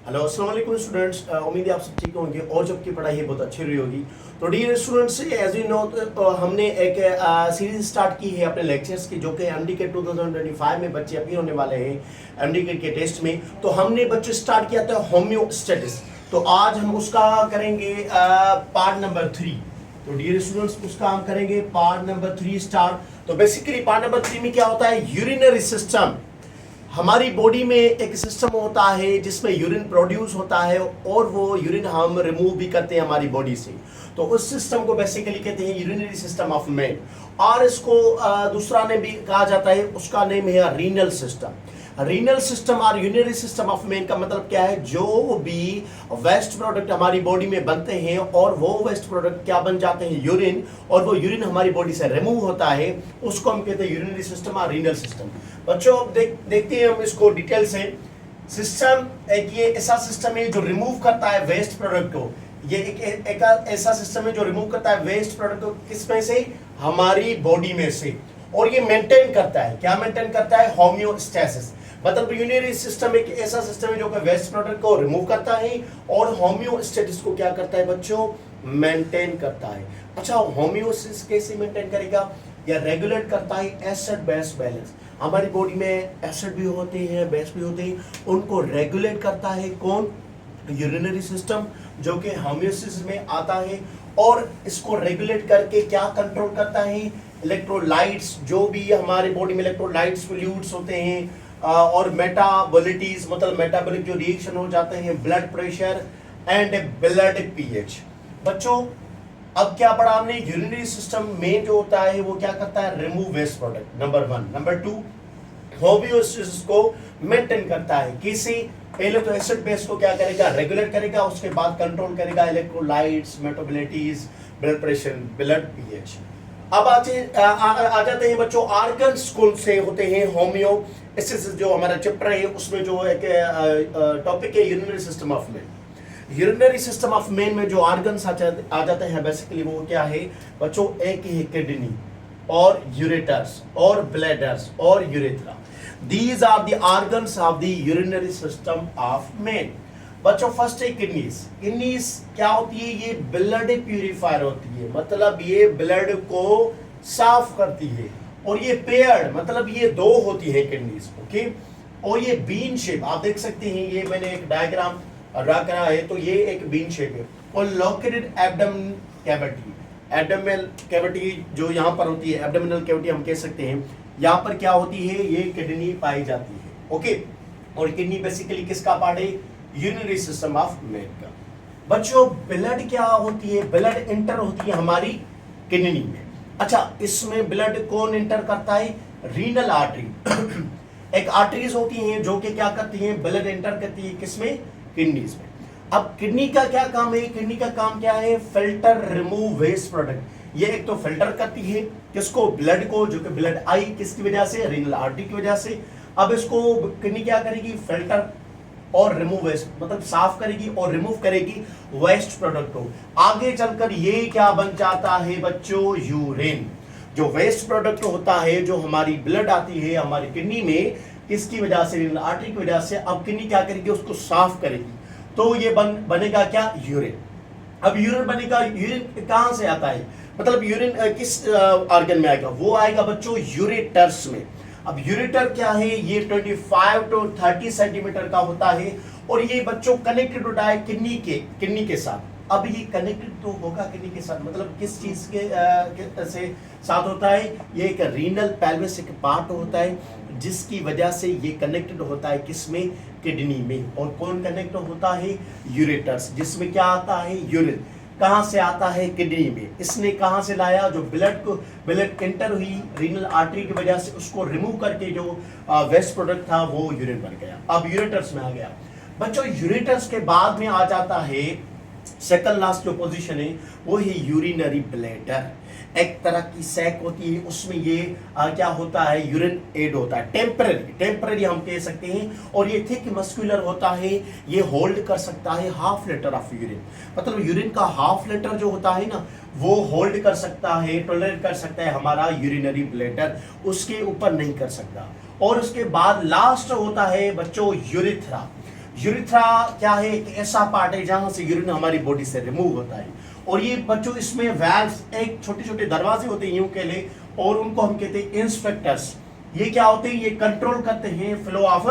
Hello अस्सलाम वालेकुम students, उम्मीद है आप सब ठीक होंगे और जब की पढ़ाई बहुत अच्छी रही होगी। तो dear students, as you know हमने एक सीरीज स्टार्ट की है अपने लेक्चर्स की, जो कि एमडी के 2025 में बच्चे अपीयर होने वाले हैं एमडी के टेस्ट में। तो हमने बच्चे स्टार्ट किया था होम्योस्टेटिस। तो आज हम उसका करेंगे पार्ट नंबर 3। तो डियर स्टूडेंट्स, उसका हम करेंगे पार्ट नंबर 3 स्टार्ट। तो बेसिकली पार्ट नंबर 3 में क्या होता है, यूरिनरी सिस्टम। हमारी बॉडी में एक सिस्टम होता है जिसमें यूरिन प्रोड्यूस होता है और वो यूरिन हम रिमूव भी करते हैं हमारी बॉडी से। तो उस सिस्टम को बेसिकली कहते हैं यूरिनरी सिस्टम ऑफ मैन। और इसको दूसरा नेम भी कहा जाता है, उसका नेम है रीनल सिस्टम। रीनल सिस्टम और यूरिनरी सिस्टम ऑफ मैन का मतलब क्या है, जो भी वेस्ट प्रोडक्ट हमारी बॉडी में बनते हैं और वो वेस्ट प्रोडक्ट क्या बन जाते हैं, यूरिन, और वो यूरिन हमारी बॉडी से रिमूव होता है, उसको हम कहते हैं यूरिनरी सिस्टम और रीनल सिस्टम। बच्चों अब देखते हैं हम इसको डिटेल से। सिस्टम एक ये ऐसा सिस्टम है जो रिमूव करता है वेस्ट प्रोडक्ट को। ये एक ऐसा सिस्टम है जो रिमूव करता है वेस्ट प्रोडक्ट को, किसमें से, हमारी बॉडी में से। और ये मेंटेन करता है, क्या मेंटेन करता है, होम्योस्टेसिस। मतलब यूरिनरी सिस्टम एक ऐसा सिस्टम है जो कि वेस्ट प्रोडक्ट को रिमूव करता है और होम्योस्टेसिस को क्या करता है बच्चों, मेंटेन करता है। अच्छा, होम्योस्टेसिस कैसे मेंटेन करेगा, या रेगुलेट करता है एसिड बेस बैलेंस। हमारी बॉडी में एसिड भी होते हैं, बेस भी होते हैं, उनको रेगुलेट करता है कौन, यूरिनरी सिस्टम, जो कि होम्योस्टेसिस में आता है। और इसको रेगुलेट करके क्या कंट्रोल करता है, इलेक्ट्रोलाइट्स, जो भी हमारे बॉडी में इलेक्ट्रोलाइट्स फ्लूइड्स होते हैं, और मेटाबॉलिटीज, मतलब मेटाबॉलिक जो रिएक्शन हो जाते हैं, blood pressure and blood pH. बच्चों अब क्या पढ़ा हमने, यूरिनरी सिस्टम में जो होता है वो क्या करता है, remove waste product, number 1। Number 2, homeostasis को मेंटेन करता है। किसी पहले तो एसिड बेस को क्या करेगा, रेगुलेट करेगा, उसके बाद कंट्रोल करेगा electrolytes, metabolites, blood pressure, blood pH. अब आ जाते हैं बच्चों ऑर्गन्स कौन से होते हैं होम्योस्टेसिस, जो हमारा चैप्टर है उसमें जो एक टॉपिक है urinary system of man. Urinary system of man में जो ऑर्गन्स आ जाते हैं बेसिकली वो क्या है बच्चों, एक ही किडनी और यूरेटर्स और ब्लैडर्स और urethra. These are the organs of the urinary system of man. बच्चों फर्स्ट है किडनीज। किडनीज क्या होती है, ये ब्लड प्यूरिफायर होती है, मतलब ये ब्लड को साफ करती है। और ये पेयर्ड, मतलब ये दो होती है किडनीज, ओके। और ये बीन शेप आप देख सकते हैं, ये मैंने एक डायग्राम ड्रा करा है, तो ये एक बीन शेप है। और located abdomen cavity, abdominal cavity जो यहाँ पर होती है, एब्डोमिनल कैविटी हम कह सकते हैं, यहाँ पर क्या होती है, ये किडनी पाई जाती है, ओके। और किडनी बेसिकली किसका पार्ट है, यूरिनरी सिस्टम ऑफ मैन का। बच्चों ब्लड क्या होती है, ब्लड इंटर होती है हमारी किडनी में। अच्छा, इसमें ब्लड कौन इंटर करता है, रीनल आर्टरी। एक आर्टरीज होती हैं जो कि क्या करती हैं, ब्लड इंटर करती है किसमें, किडनीज में। अब किडनी का क्या काम है, किडनी का काम क्या है, फिल्टर रिमूव वेस्ट प्रोडक्ट। ये एक तो फिल्टर करती है किसको, ब्लड को, जो कि ब्लड आई किसकी वजह से, रीनल आर्टरी की वजह से। अब इसको किडनी क्या करेगी, फिल्टर और रिमूव वेस्ट, मतलब साफ करेगी और रिमूव करेगी वेस्ट प्रोडक्ट को। आगे चलकर ये क्या बन जाता है बच्चों, यूरिन। जो वेस्ट प्रोडक्ट होता है, जो हमारी ब्लड आती है हमारी किडनी में, किसकी वजह से, रीनल आर्टरी की वजह से। अब किडनी क्या करेगी, उसको साफ करेगी, तो ये बनेगा क्या, यूरिन। अब यूरिन बनेगा, यूरिन कहां से आता है, मतलब यूरिन किस ऑर्गन में आएगा, वो आएगा बच्चों यूरेटर्स में। अब यूरेटर क्या है, ये 25 to 30 सेंटीमीटर का होता है, और ये बच्चों कनेक्टेड होता है किडनी के साथ। अब ये कनेक्टेड तो होगा किडनी के साथ, मतलब किस चीज के से साथ होता है, ये एक रीनल पेल्विस एक पार्ट होता है, जिसकी वजह से ये कनेक्टेड होता है किसमें, किडनी में। और कौन कनेक्ट होता है, यूरेटर्स, जिसमें क्या आता है, यूरिन। कहां से आता है, किडनी में। इसने कहां से लाया, जो ब्लड एंटर हुई रीनल आर्टरी की वजह से, उसको रिमूव करके जो वेस्ट प्रोडक्ट था वो यूरिन बन गया। अब यूरेटर्स में आ गया बच्चों। यूरेटर्स के बाद में आ जाता है सेकंड लास्ट जो पोजीशन है, वो है यूरिनरी ब्लैडर। एक तरह की सैक होती है, उसमें ये क्या होता है, यूरिन एड होता है, टेम्पररी हम कह सकते हैं। और ये थिक मस्कुलर होता है, ये होल्ड कर सकता है हाफ लीटर ऑफ यूरिन, मतलब यूरिन का हाफ लीटर जो होता है ना, वो होल्ड कर सकता है, टॉलरेट कर सकता है हमारा यूरिनरी ब्लैडर, उसके ऊपर नहीं कर सकता। और उसके बाद लास्ट होता है बच्चों यूरेथ्रा। यूरिथ्रा क्या है, एक ऐसा पार्ट है जहां से यूरिन हमारी बॉडी से रिमूव होता है। और ये बच्चों इसमें वैल्व्स, एक छोटे छोटे दरवाजे होते हैं यूं कह ले, और उनको हम कहते हैं इंस्पेक्टर्स। ये क्या होते हैं, ये कंट्रोल करते हैं फ्लो ऑफ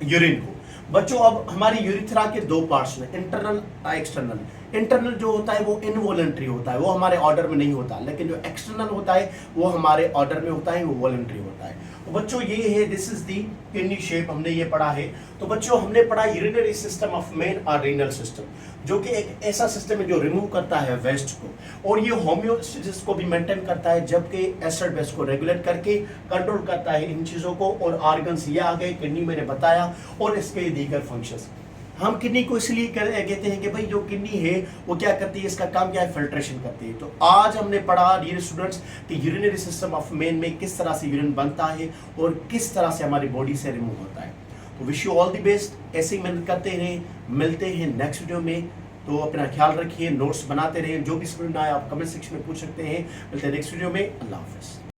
यूरिन को। बच्चों अब हमारी यूरिथ्रा के दो पार्ट्स हैं, इंटरनल एक्सटर्नल। इंटरनल जो होता है वो इनवॉलंटरी होता है, वो हमारे ऑर्डर में नहीं होता, लेकिन जो एक्सटर्नल होता है वो हमारे ऑर्डर में होता है, वो वॉलंटरी होता है। तो बच्चों ये है, this is the kidney shape, हमने ये पढ़ा है। तो बच्चों हमने पढ़ा यूरिनरी सिस्टम ऑफ मेन और रीनल सिस्टम, जो कि एक ऐसा सिस्टम है जो रिमूव करता है वेस्ट को, और ये होम्योस्टेसिस को भी मेंटेन करता है, जबकि एसिड बेस को रेगुलेट करके कंट्रोल करता है इन चीज़ों को। और ऑर्गन्स ये आ गए, किडनी मैंने बताया, और इसके दीगर फंक्शंस। हम किडनी को इसलिए कहते हैं कि भाई जो किडनी है वो क्या करती है, इसका काम क्या है, फिल्ट्रेशन करती है। तो आज हमने पढ़ा डियर स्टूडेंट्स कि यूरिनरी सिस्टम ऑफ मेन में किस तरह से यूरिन बनता है और किस तरह से हमारी बॉडी से रिमूव होता है। तो wish you all the best, ऐसे ही मेहनत करते रहें। मिलते हैं नेक्स्ट वीडियो में, तो अपना ख्याल रखिए, नोट्स बनाते रहें। जो भी समझ ना आए आप कमेंट सेक्शन में पूछ सकते हैं। मिलते हैं नेक्स्ट वीडियो में। अल्लाह हाफिज़।